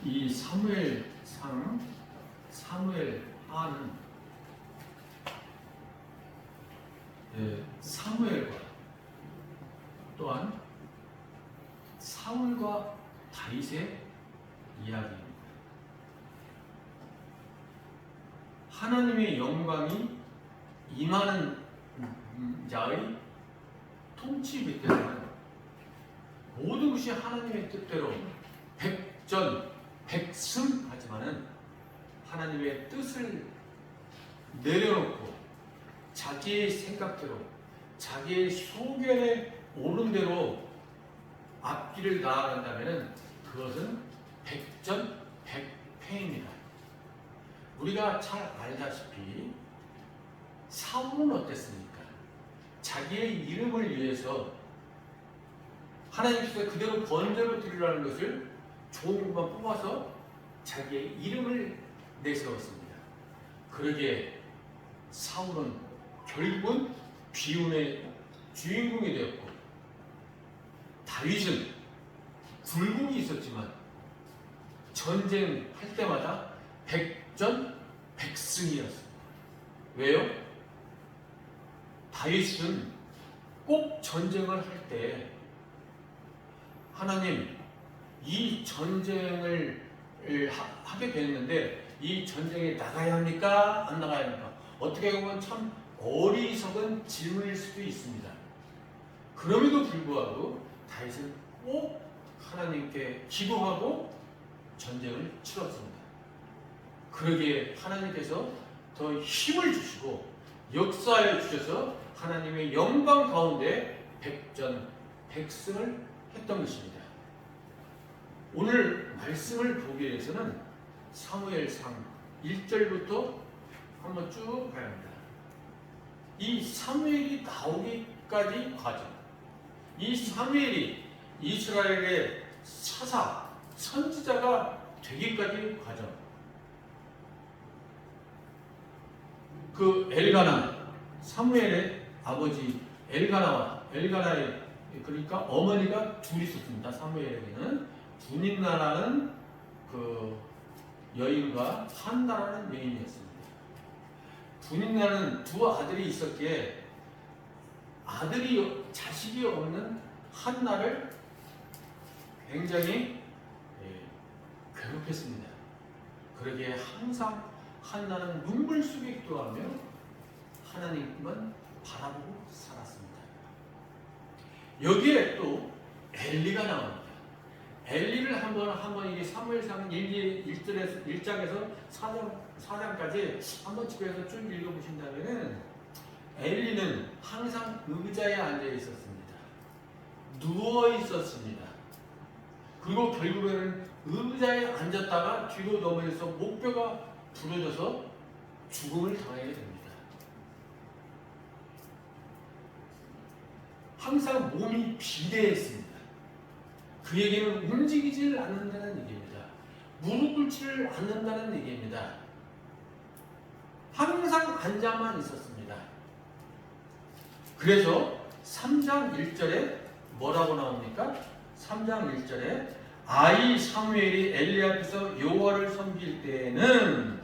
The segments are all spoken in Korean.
이 사무엘상, 사무엘하는 사무엘과 또한 사울과 다윗의 이야기입니다. 하나님의 영광이 임하는 자의 통치 밑에서는 모든 것이 하나님의 뜻대로 백전백승하지만은 하나님의 뜻을 내려놓고 자기의 생각대로 자기의 소견에 옳은 대로 앞길을 나아간다면 그것은 백전백패입니다. 우리가 잘 알다시피 사울은 어땠습니까? 자기의 이름을 위해서 하나님께서 그대로 번제로 드리라는 것을 좋은 것만 뽑아서 자기의 이름을 내세웠습니다. 그러기에 사울은 결국은 비운의 주인공이 되었고, 다윗은 굴곡이 있었지만 전쟁할 때마다 백전백승이었습니다. 왜요? 다윗은 꼭 전쟁을 할 때 하나님, 이 전쟁을 하게 됐는데 이 전쟁에 나가야 합니까? 안 나가야 합니까? 어떻게 보면 참 어리석은 질문일 수도 있습니다. 그럼에도 불구하고 다윗은 꼭 하나님께 기도하고 전쟁을 치렀습니다. 그러기에 하나님께서 더 힘을 주시고 역사해 주셔서 하나님의 영광 가운데 백전백승을 했던 것입니다. 오늘 말씀을 보기 위해서는 사무엘상 1절부터 한번 쭉 가야 합니다. 이 사무엘이 나오기까지 과정, 이 사무엘이 이스라엘의 사사, 선지자가 되기까지 과정, 그 엘가나, 사무엘의 아버지 엘가나의 그러니까 어머니가 둘이 있었습니다. 사무엘에게는 분인나라는 그 여인과 한나라는 여인이었습니다. 분인나는 두 아들이 있었기에 자식이 없는 한나를 굉장히 괴롭혔습니다. 그러기에 항상 한나는 눈물 속에 기도하며 하나님만 바라보고 살았습니다. 여기에 또 엘리가 나옵니다. 엘리를 한번 이게 사무엘상 1장에서 4장까지 한번 집에서 쭉 읽어보신다면 엘리는 항상 의자에 앉아 있었습니다. 누워 있었습니다. 그리고 결국에는 의자에 앉았다가 뒤로 넘어져서 목뼈가 부러져서 죽음을 당하게 됩니다. 항상 몸이 비대했습니다. 그에게는 움직이질 않는다는 얘기입니다. 무릎 꿇지를 않는다는 얘기입니다. 항상 앉아만 있었습니다. 그래서 3장 1절에 뭐라고 나옵니까? 3장 1절에 아이 사무엘이 엘리 앞에서 여호와를 섬길 때에는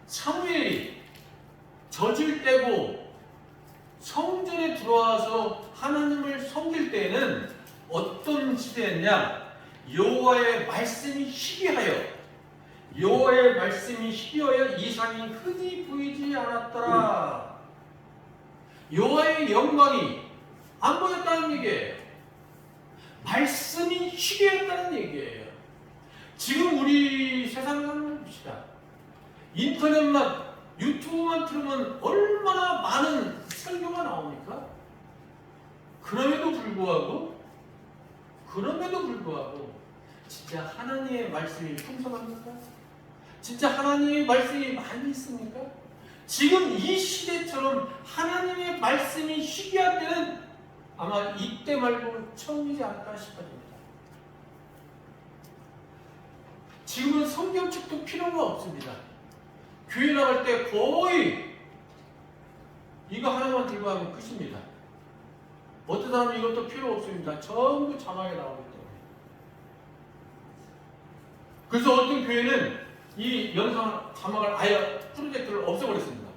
사무엘이 젖을 떼고 성전에 들어와서 하나님을 섬길 때에는 어떤 시대였냐? 여호와의 말씀이 희귀하여 이상이 흔히 보이지 않았더라. 여호와의 영광이 안 보였다는 얘기예요. 말씀이 희귀했다는 얘기예요. 지금 우리 세상을 한번 봅시다. 인터넷만, 유튜브만 틀으면 얼마나 많은 설교가 나옵니까? 그럼에도 불구하고 진짜 하나님의 말씀이 풍성합니까? 진짜 하나님의 말씀이 많이 있습니까? 지금 이 시대처럼 하나님의 말씀이 희귀할 때는 아마 이때 말고 처음이지 않을까 싶어집니다. 지금은 성경책도 필요가 없습니다. 교회 나갈 때 거의 이거 하나만 들고 가면 끝입니다. 어떤 사람은 이것도 필요 없습니다. 전부 자막에 나오기 때문에. 그래서 어떤 교회는 이 영상 자막을 아예 프로젝트를 없애버렸습니다.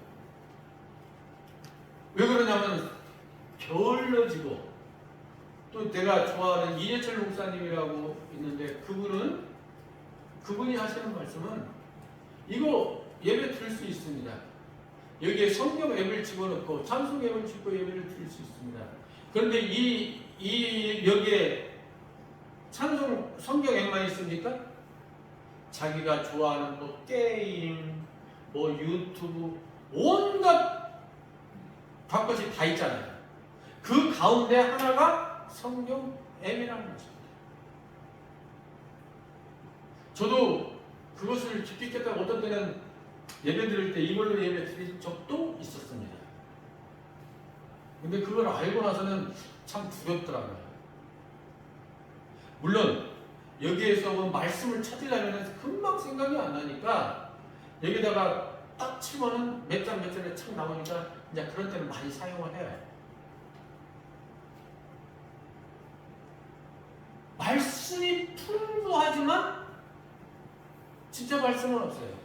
왜 그러냐면 게을러지고, 또 내가 좋아하는 이재철 목사님이라고 있는데 그분이 하시는 말씀은 이거 예배 드릴 수 있습니다. 여기에 성경 앱을 집어넣고 찬송 앱을 집고 예배를 드릴 수 있습니다. 그런데 여기에 찬송 성경 앱만 있습니까? 자기가 좋아하는 뭐 게임, 뭐 유튜브, 온갖 밥것이 다 있잖아요. 그 가운데 하나가 성경 앱이라는 것입니다. 저도 그것을 깊이 깨닫고 어떤 때는 예배 드릴 때 이걸로 예배 드린 적도 있었습니다. 근데 그걸 알고 나서는 참 두렵더라고요. 물론 여기에서 말씀을 찾으려면 금방 생각이 안 나니까 여기다가 딱 치면은 몇 장에 착 나오니까 이제 그런 때는 많이 사용을 해요. 말씀이 풍부하지만 진짜 말씀은 없어요.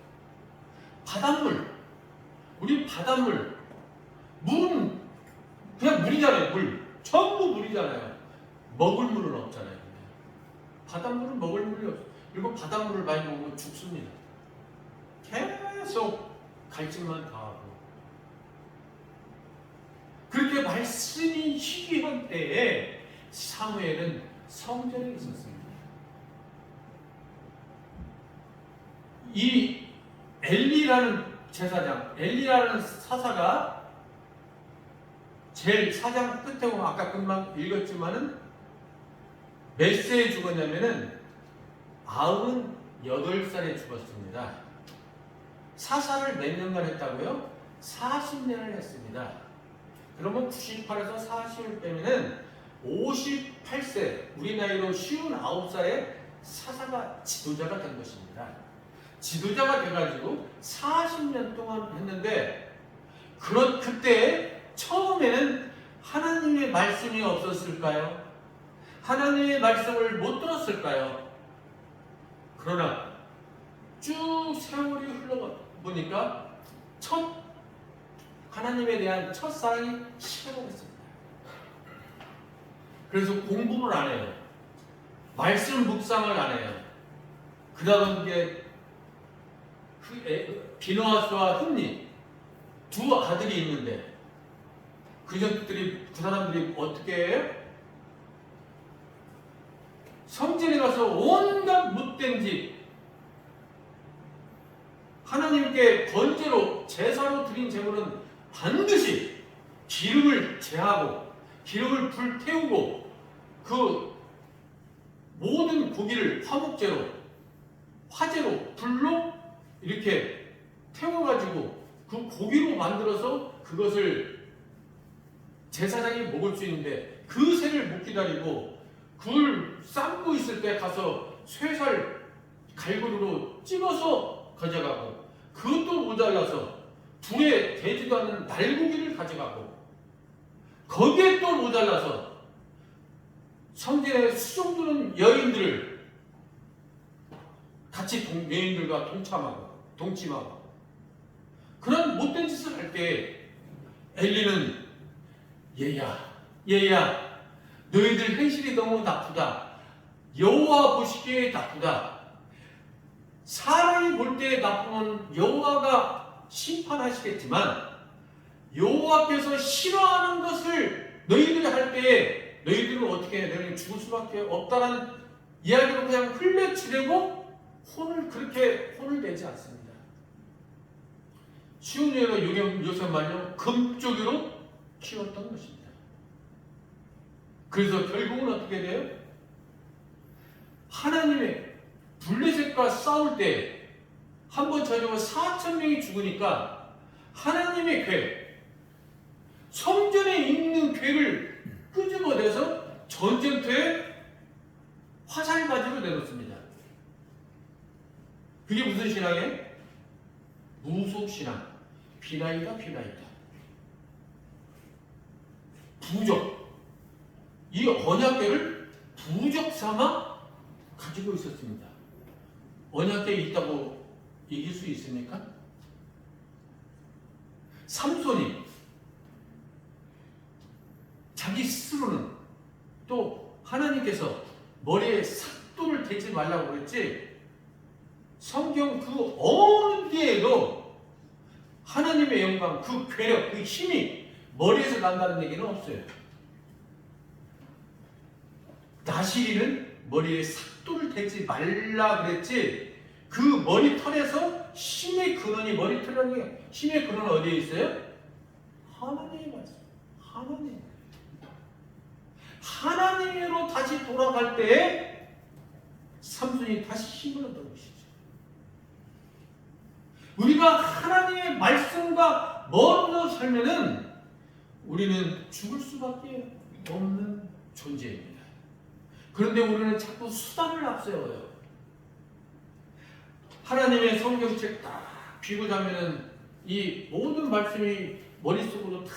바닷물, 우리 바닷물, 물은 그냥 물이잖아요. 물, 전부 물이잖아요. 먹을 물은 없잖아요. 바닷물은 먹을 물이 없어요. 그리고 바닷물을 많이 먹으면 죽습니다. 계속 갈증만 당하고. 그렇게 말씀이 희귀한 때에 사무엘은 성전에 있었습니다. 이 엘리라는 제사장, 엘리라는 사사가 제일 사장 끝에 보면 아까 금방 읽었지만은 몇 세에 죽었냐면은 98살에 죽었습니다. 사사를 몇 년간 했다고요? 40년을 했습니다. 그러면 98에서 40을 빼면은 58세, 우리 나이로 59살에 사사가 지도자가 된 것입니다. 지도자가 돼가지고 40년 동안 했는데, 그때 처음에는 하나님의 말씀이 없었을까요? 하나님의 말씀을 못 들었을까요? 그러나 쭉 세월이 흘러보니까 하나님에 대한 첫사랑이 식어버렸습니다. 그래서 공부를 안 해요. 말씀 묵상을 안 해요. 그 다음 이제 비느하스와 흠니 두 아들이 있는데 그 사람들이 어떻게 해요? 성전에 가서 온갖 못된 짓, 하나님께 번제로 제사로 드린 제물은 반드시 기름을 제하고 기름을 불태우고 그 모든 고기를 화재로 불로 이렇게 태워가지고 그 고기로 만들어서 그것을 제사장이 먹을 수 있는데 그 새를 못 기다리고 굴 삶고 있을 때 가서 쇠살 갈고리로 찍어서 가져가고, 그것도 모자라서 불에 대지도 않는 날고기를 가져가고, 거기에 또 모자라서 성전에 수종드는 여인들을 같이 여인들과 동침하고 그런 못된 짓을 할 때 엘리는 얘야 너희들 행실이 너무 나쁘다. 여호와 보시기에 나쁘다. 사람이 볼 때 나쁘면 여호와가 심판하시겠지만 여호와께서 싫어하는 것을 너희들이 할 때에 너희들은 어떻게 해? 너희는 죽을 수밖에 없다는 이야기로 그냥 흘려치려고 혼을 내지 않습니다. 쉬운 예로 요셉만요 금쪽으로 키웠던 것입니다. 그래서 결국은 어떻게 돼요? 하나님의 블레셋과 싸울 때 한 번 저녁에 4,000명이 죽으니까 하나님의 괴, 성전에 있는 괴를 끄집어내서 전쟁터에 화살바지로 내놓습니다. 그게 무슨 신앙이에요? 무속신앙. 비나이다. 부적. 이 언약궤를 부적 삼아 가지고 있었습니다. 언약궤에 있다고 이길 수 있습니까? 삼손이 자기 스스로는 또 하나님께서 머리에 삭도를 대지 말라고 그랬지, 성경 그 어느 데에도 하나님의 영광, 그 괴력, 그 힘이 머리에서 난다는 얘기는 없어요. 나시리는 머리에 삭도를 대지 말라 그랬지, 그 머리털에서 힘의 근원이, 머리털에 힘의 근원은 어디에 있어요? 하나님의 말씀. 하나님으로 다시 돌아갈 때에 삼손이 다시 힘을 얻는 것이죠. 우리가 하나님의 말씀과 멀어져 살면은 우리는 죽을 수밖에 없는 존재입니다. 그런데 우리는 자꾸 수단을 앞세워요. 하나님의 성경책 딱 비고 자면은 이 모든 말씀이 머릿속으로 다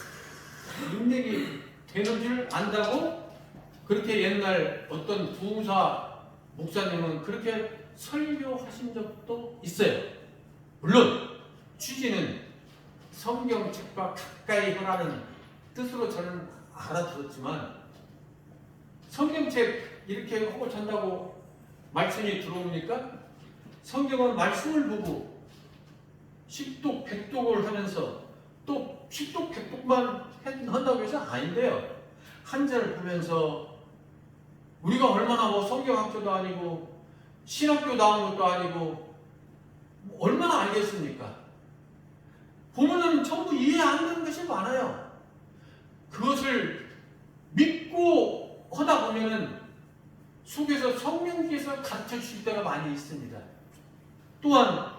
능력이 되는 줄 안다고, 그렇게 옛날 어떤 부흥사 목사님은 그렇게 설교하신 적도 있어요. 물론 취지는 성경책과 가까이 하라는 뜻으로 저는 알아들었지만, 성경책 이렇게 하고 잔다고 말씀이 들어옵니까? 성경은 말씀을 보고 식독, 백독을 하면서 또 식독, 백독만 한다고 해서 아닌데요. 한자를 보면서 우리가 얼마나 뭐 성경학교도 아니고 신학교 나온 것도 아니고 얼마나 알겠습니까? 보면은 전부 이해 안 되는 것이 많아요. 그것을 믿고 하다 보면은 속에서 성령께서 가르쳐 주실 때가 많이 있습니다. 또한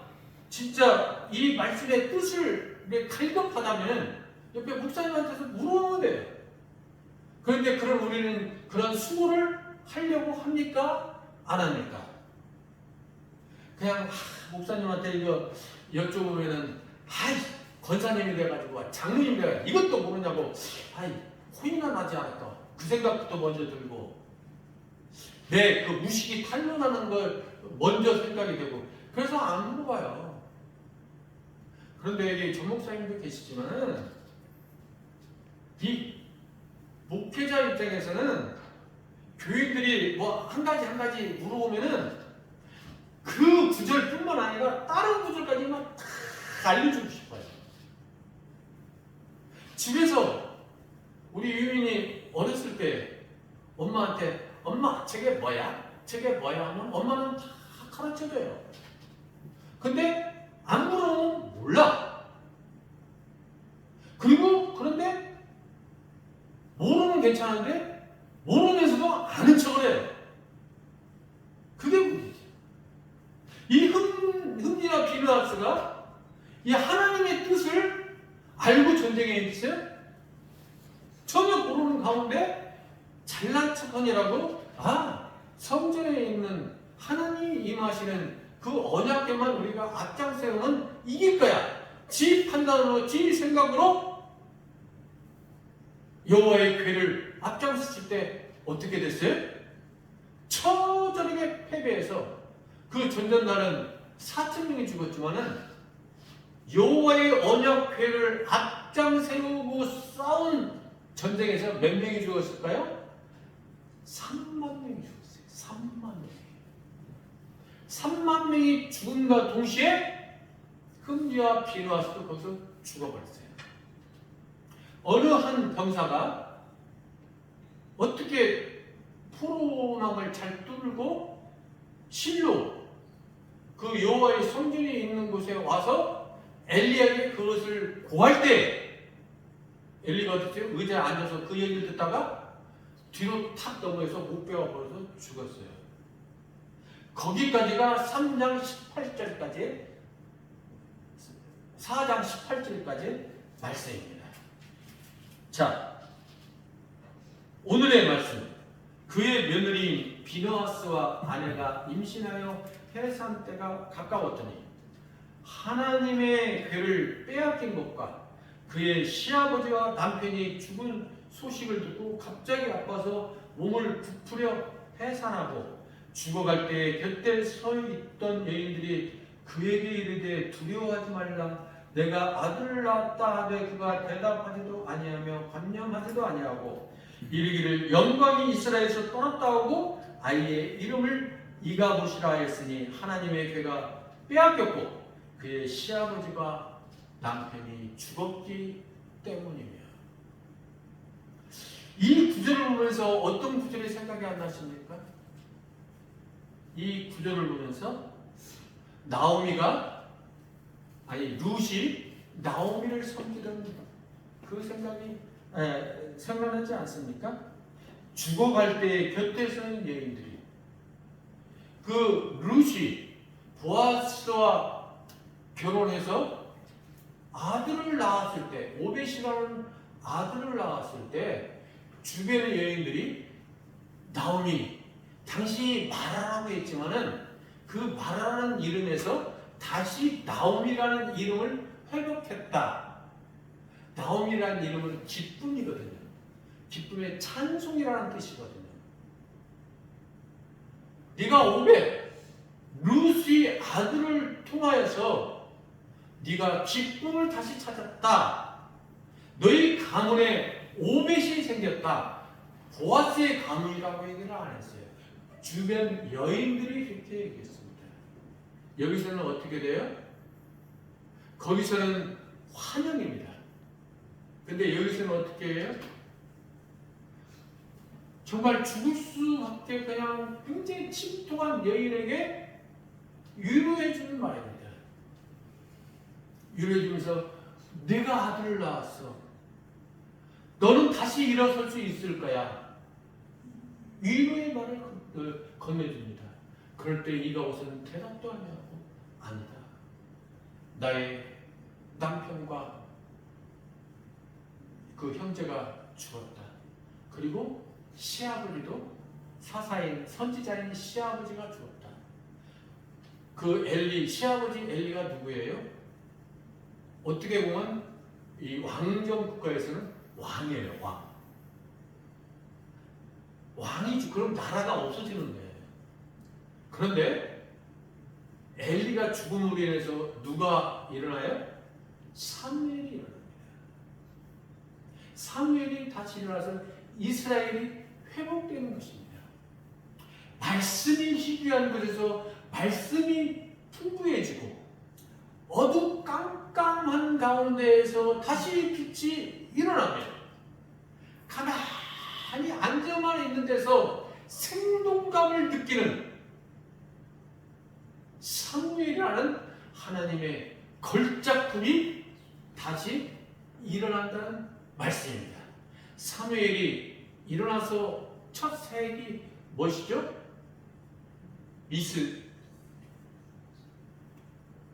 진짜 이 말씀의 뜻을 갈급하다면 옆에 목사님한테서 물어보면 돼요. 그런데 그런 우리는 그런 수고를 하려고 합니까? 안 합니까? 그냥 목사님한테 이거 여쭤보면은 권사님이 돼가지고 장로님이 돼가지고 이것도 모르냐고, 호의가 나지 않을까, 그 생각부터 먼저 들고, 내 그 무식이 탄로나는 걸 먼저 생각이 되고, 그래서 안 물어봐요. 그런데 여기 전 목사님도 계시지만은 이 목회자 입장에서는 교인들이 뭐 한 가지 물어보면은 그 구절뿐만 아니라 다른 구절까지만 다 알려주고 싶어요. 집에서 우리 유민이 어렸을 때 엄마한테 엄마 저게 뭐야? 저게 뭐야? 하면 엄마는 다 가르쳐줘요. 근데 안 물어보면 몰라. 그리고 그런데 모르면 괜찮은데 모르면서도 아는 척을 해요. 그게 문제지. 이 흠니나 비누하스가 이 하나님의 뜻을 알고 전쟁에 있어요? 전혀 모르는 가운데 잘난 척하니라고 성전에 있는 하나님이 임하시는 그 언약궤만 우리가 앞장세우면 이길 거야. 지 판단으로, 지 생각으로 여호와의 궤를 앞장섰을 때 어떻게 됐어요? 처절하게 패배해서 그 전전날은 4,000명이 죽었지만은 여호와의 언약궤를 앞장세우고 싸운 전쟁에서 몇 명이 죽었을까요? 3만 명이 죽었어요. 3만 명이 죽음과 동시에 흠니와 비누하스도 거기서 죽어버렸어요. 어느 한 병사가 어떻게 포로망을 잘 뚫고 실로 그 여호와의 성전이 있는 곳에 와서 엘리야에게 그것을 고할 때, 엘리가 어떻게 의자에 앉아서 그 얘기를 듣다가 뒤로 탁 넘어져서 목뼈가 벌어서 죽었어요. 거기까지가 3장 18절까지 4장 18절까지 말씀입니다. 자, 오늘의 말씀. 그의 며느리 비느하스와 아내가 임신하여 해산 때가 가까웠더니 하나님의 궤를 빼앗긴 것과 그의 시아버지와 남편이 죽은 소식을 듣고 갑자기 아파서 몸을 부풀려 해산하고 죽어갈 때 곁에 서 있던 여인들이 그에게 이르되 두려워하지 말라. 내가 아들을 낳았다 하되 그가 대답하지도 아니하며 관념하지도 아니하고 이르기를 영광이 이스라엘에서 떠났다 하고 아이의 이름을 이가봇이라 하였으니 하나님의 괴가 빼앗겼고 그의 시아버지가 남편이 죽었기 때문이며. 이 구절을 보면서 어떤 구절이 생각이 안 나십니까? 이 구절을 보면서 룻이 나오미를 섬기던 그 생각이 생각나지 않습니까? 죽어갈 때 곁에 서는 여인들이, 그 룻이 보아스와 결혼해서 아들을 낳았을 때, 오벳이라는 아들을 낳았을 때 주변의 여인들이 나오미, 당신이 마라라고 했지만은 그 마라라는 이름에서 다시 나오미라는 이름을 회복했다. 나오미라는 이름은 기쁨이거든요. 기쁨의 찬송이라는 뜻이거든요. 네가 오벳, 룻의 아들을 통하여서 네가 기쁨을 다시 찾았다. 너희 가문에 오벳이 생겼다. 보아스의 가문이라고 얘기를 안 했어요. 주변 여인들이 그렇게 얘기했습니다. 여기서는 어떻게 돼요? 거기서는 환영입니다. 근데 여기서는 어떻게 해요? 정말 죽을 수밖에 그냥 굉장히 침통한 여인에게 위로해 주는 말입니다. 위로해 주면서 내가 아들을 낳았어. 너는 다시 일어설 수 있을 거야. 위로의 말을 건네줍니다. 그럴 때 이가봇은 대답도 안 하고 아니다. 나의 남편과 그 형제가 죽었다. 그리고 시아버지도 사사인 선지자인 시아버지가 죽었다. 그 시아버지 엘리가 누구예요? 어떻게 보면 이 왕정 국가에서는 왕이에요. 왕이지. 그럼 나라가 없어지는 거예요. 그런데 엘리가 죽음으로 인해서 누가 일어나요? 사무엘이 일어납니다. 사무엘이 다시 일어나서 이스라엘이 회복되는 것입니다. 말씀이 희귀한 곳에서 말씀이 풍부해지고 어두깜깜한 가운데에서 다시 빛이 일어나면 가만히 앉아만 있는 데서 생동감을 느끼는 사무엘이라는 하나님의 걸작품이 다시 일어난다는 말씀입니다. 사무엘이 일어나서 첫 사역이 무엇이죠?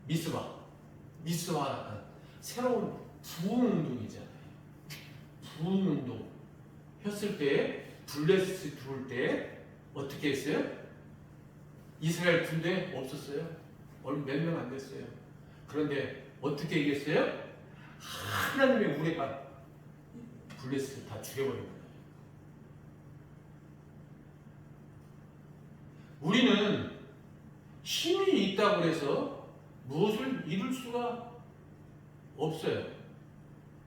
미스바 새로운 부흥운동이잖아요. 부흥운동 했을 때 블레스 들어올 때 어떻게 했어요? 이스라엘 군대 없었어요. 몇 명 안 됐어요. 그런데 어떻게 이겼어요? 하나님의 우레가 블레스 다 죽여버린 거예요. 우리는 힘이 있다고 해서 무엇을 이룰 수가 없어요.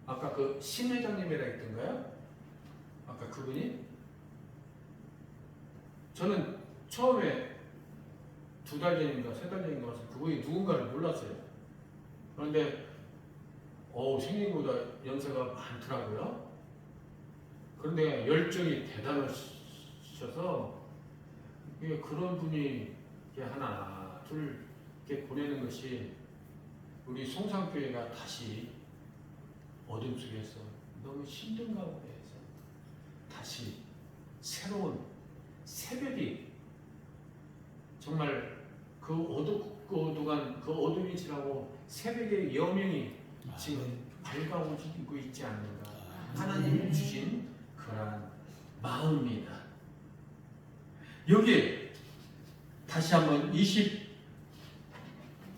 아까 그 신 회장님이라 했던가요? 아까 그분이? 저는 처음에 2달 전인가 3달 전인가 와서 그분이 누군가를 몰랐어요. 그런데 생긴 것보다 연세가 많더라고요. 그런데 열정이 대단하셔서 그런 분이 하나 둘 이렇게 보내는 것이 우리 송상교회가 다시 어둠 속에서 너무 힘든 가운데에서 다시 새로운 새벽이 정말 그 어둠이 지나고 새벽의 여명이 지금 밝아오고 있지 않는가. 하나님이 주신 그러한 마음입니다. 여기에 다시 한번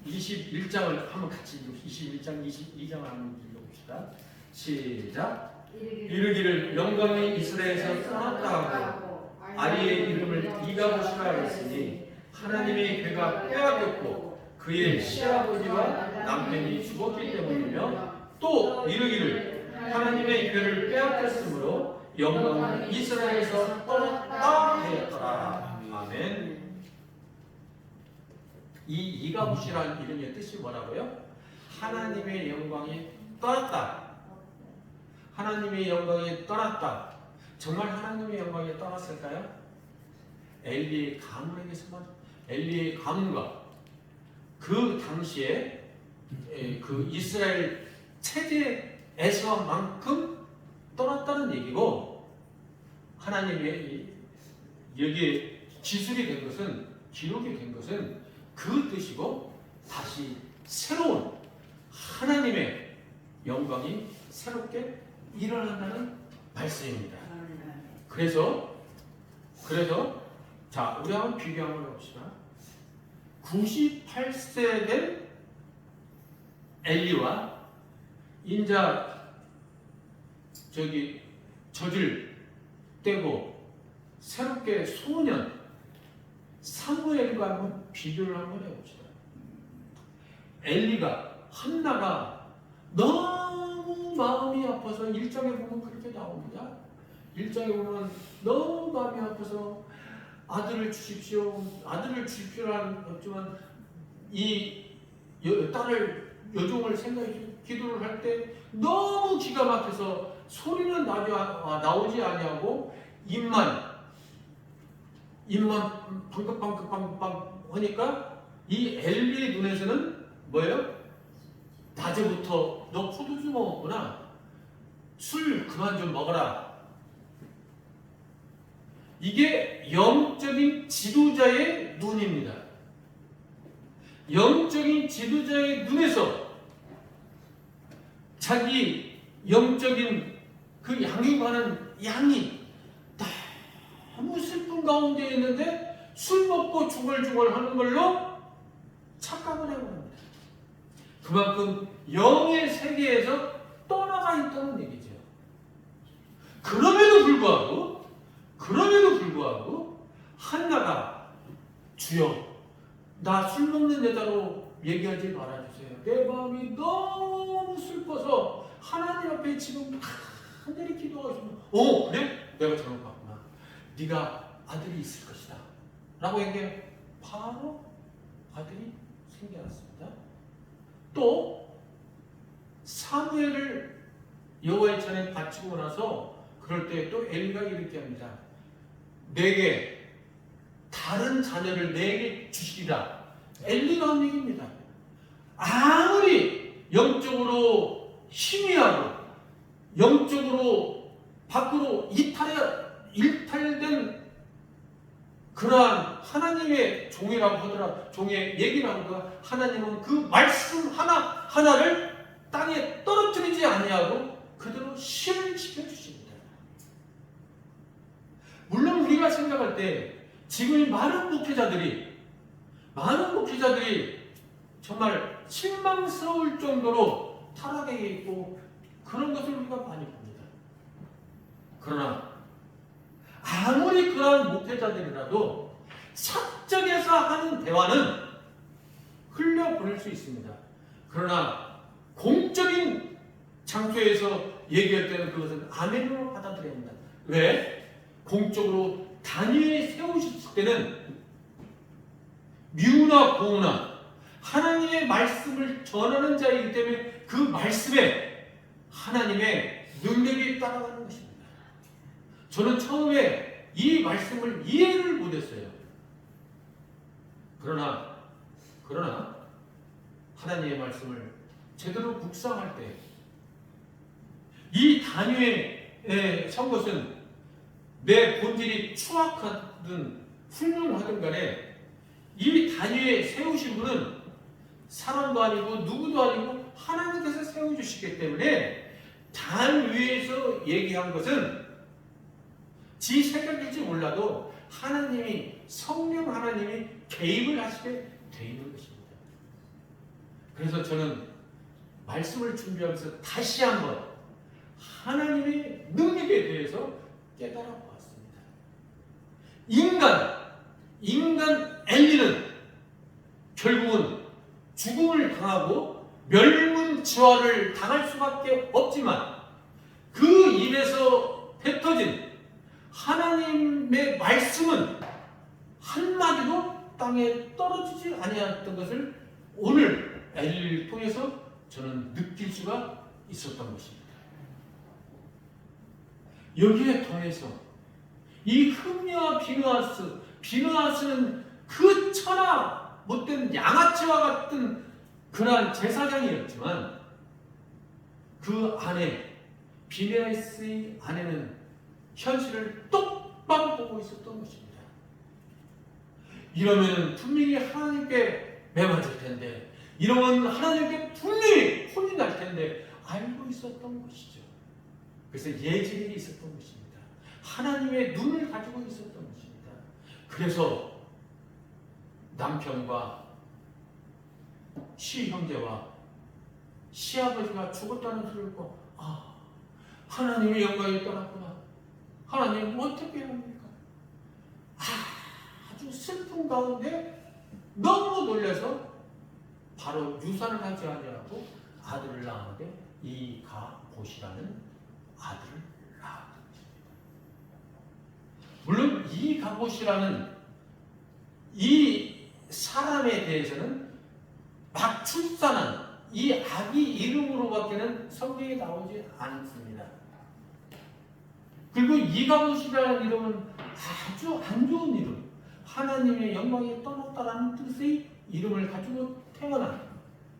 21장을 한번 같이 21장, 22장을 한번 읽어봅시다. 시작. 이르기를 영광이 이스라엘에서 떠났다 하고 아리의 이름을 이가봇이라 했으니 하나님의 괴가 빼앗겼고 그의 시아버지와 남편이 죽었기 때문이며 또 이르기를 하나님의 괴를 빼앗겼으므로 영광은 이스라엘에서 떠났다 하였더라. 아멘. 이 이가봇이라는 이름의 뜻이 뭐라고요? 하나님의 영광이 떠났다. 하나님의 영광이 떠났다. 정말 하나님의 영광이 떠났을까요? 엘리의 가문에게서만, 엘리의 가문과 그 당시에 그 이스라엘 체제에서만큼 떠났다는 얘기고, 하나님의 여기에 기술이 된 것은, 기록이 된 것은 그 뜻이고, 다시 새로운 하나님의 영광이 새롭게 일어난다는 말씀입니다. 그래서 자, 우리 한번 비교 한번 해봅시다. 98세 된 엘리와 인자 젖을 떼고 새롭게 소년 사무엘과 한번 비교를 한번 해봅시다. 엘리가 한나가 너무 마음이 아파서 1장에 보면 그렇게 나옵니다. 1장에 보면 너무 마음이 아파서 아들을 주십시오. 아들을 주십시오라는 없지만 이 딸을 여종을 생각해 기도를 할 때 너무 기가 막혀서 소리는 나오지 아니하고 입만 방긋방긋 하니까 이 엘리의 눈에서는 뭐예요? 낮에부터 너 포도주 먹었구나. 술 그만 좀 먹어라. 이게 영적인 지도자의 눈입니다. 영적인 지도자의 눈에서 자기 영적인 그 양육하는 양이 너무 슬픈 가운데 있는데 술 먹고 중얼중얼 하는 걸로 착각을 해버립니다. 그만큼 영의 세계에서 떠나가 있다는 얘기죠. 그럼에도 불구하고 한나가 주여 나 술 먹는 여자로 얘기하지 말아주세요. 내 마음이 너무 슬퍼서 하나님 앞에 지금 하늘이 기도하시면 그래? 내가 잘못 봤구나. 네가 아들이 있을 것이다 라고 얘기해. 바로 아들이 생겨났습니다. 또 사무엘을 여호와의 전에 바치고 나서 그럴 때 또 엘리가 이렇게 합니다. 내게 다른 자녀를 내게 주시리라. 엘리가 한 얘기입니다. 아무리 영적으로 희미하고 영적으로 밖으로 일탈된 그러한 하나님의 종이라고 하더라, 종의 얘기라고 하더라, 하나님은 그 말씀 하나를 땅에 떨어뜨리지 아니하고 그대로 실현시켜 주십니다. 물론 우리가 생각할 때 지금 많은 목회자들이 정말 실망스러울 정도로 타락에 있고 그런 것을 우리가 많이 봅니다. 그러나 아무리 그러한 목회자들이라도 사적에서 하는 대화는 흘려보낼 수 있습니다. 그러나 공적인 장소에서 얘기할 때는 그것은 아멘으로 받아들여야 합니다. 왜? 공적으로 단위에 세우실 때는 미우나 고우나 하나님의 말씀을 전하는 자이기 때문에 그 말씀에 하나님의 능력이 따라가는 것입니다. 저는 처음에 이 말씀을 이해를 못했어요. 그러나 하나님의 말씀을 제대로 묵상할 때 이 단위에 선 것은 내 본질이 추악하든 훌륭하든 간에 이 단위에 세우신 분은 사람도 아니고 누구도 아니고 하나님께서 세워주시기 때문에 단 위에서 얘기한 것은 지 생각일지 몰라도 성령 하나님이 개입을 하시게 되어 있는 것입니다. 그래서 저는 말씀을 준비하면서 다시 한번 하나님의 능력에 대해서 깨달아 보았습니다. 인간 엘리는 결국은 죽음을 당하고 멸문지화를 당할 수밖에 없지만 그 입에서 뱉어진 하나님의 말씀은 한마디도 땅에 떨어지지 아니했던 것을 오늘 엘리를 통해서 저는 느낄 수가 있었던 것입니다. 여기에 더해서 이 흠리와 비느하스는 그 천하 못된 양아치와 같은 그러한 제사장이었지만 그 아내 비느하스의 아내는 현실을 똑바로 보고 있었던 것입니다. 이러면 분명히 하나님께 매맞을 텐데, 이러면 하나님께 분명히 혼이 날 텐데 알고 있었던 것이죠. 그래서 예지력이 있었던 것입니다. 하나님의 눈을 가지고 있었던 것입니다. 그래서 남편과 시형제와 시아버지가 죽었다는 소리를 듣고 하나님의 영광이 떠났구나. 하나님 어떻게 합니까? 아주 슬픈 가운데 너무 놀라서 바로 유산을 하지 아니하고 아들을 낳았는데 이가봇이라는 아들을 낳았던 것입니다. 물론 이가봇이라는 이 사람에 대해서는 막 출산한 이 아기 이름으로밖에는 성경에 나오지 않습니다. 그리고 이가봇이라는 이름은 아주 안 좋은 이름, 하나님의 영광이 떠났다라는 뜻의 이름을 가지고 태어난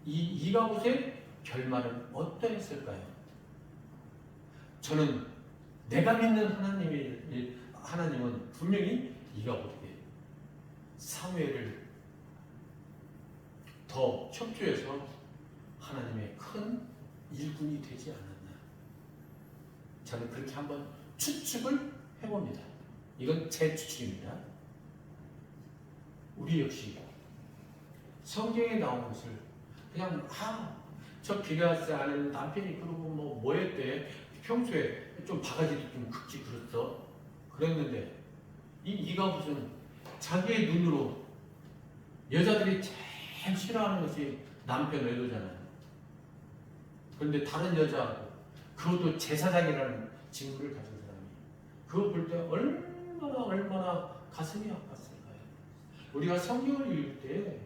이 이가봇의 결말은 어떠했을까요? 저는 내가 믿는 하나님은 분명히 이가봇에게 사무엘을 더 협조해서 하나님의 큰 일꾼이 되지 않았나. 저는 그렇게 한번 추측을 해봅니다. 이건 제 추측입니다. 우리 역시 성경에 나온 것을 그냥 저 비느하스 아내는 남편이 그러고 뭐 했대. 평소에 좀 바가지도 좀 긁지 그랬어. 그랬는데 이가봇은 자기의 눈으로 여자들이 제일 싫어하는 것이 남편 외도잖아요. 그런데 다른 여자하고 그것도 제사장이라는 직무를 가진 사람이 그거 볼 때 얼마나 가슴이 아팠을까요? 우리가 성경을 읽을 때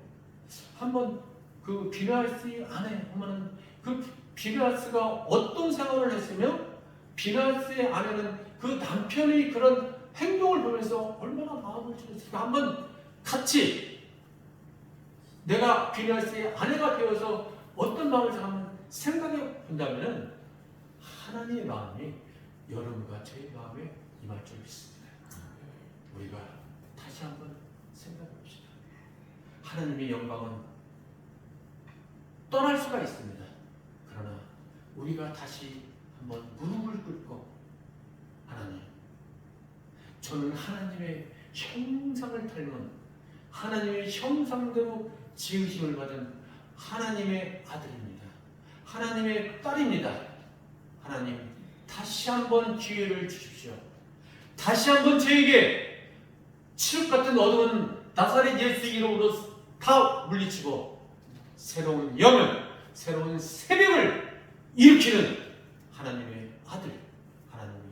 한번 그 비느하스의 아내 보면은 그 비느하스가 어떤 생활을 했으며 비느하스의 아내는 그 남편의 그런 행동을 보면서 얼마나 마음을 찢었을까. 한번 같이 내가 비느하스의 아내가 되어서 어떤 마음을 한번 생각해 본다면 하나님의 마음이 여러분과 제 마음에 임할 줄 믿습니다. 우리가 다시 한번 생각해 봅시다. 하나님의 영광은 떠날 수가 있습니다. 그러나 우리가 다시 한번 무릎을 꿇고 하나님, 저는 하나님의 형상을 닮은 하나님의 형상대로 지으심을 받은 하나님의 아들입니다. 하나님의 딸입니다. 하나님, 다시 한번 기회를 주십시오. 다시 한번 저에게 칠흑 같은 어두운 나사렛 예수 이름으로 다 물리치고 새로운 영을, 새로운 새벽을 일으키는 하나님의 아들, 하나님의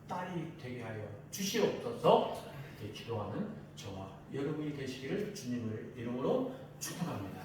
딸이 되게 하여 주시옵소서. 이렇게 기도하는 저와 여러분이 되시기를 주님의 이름으로 축복합니다.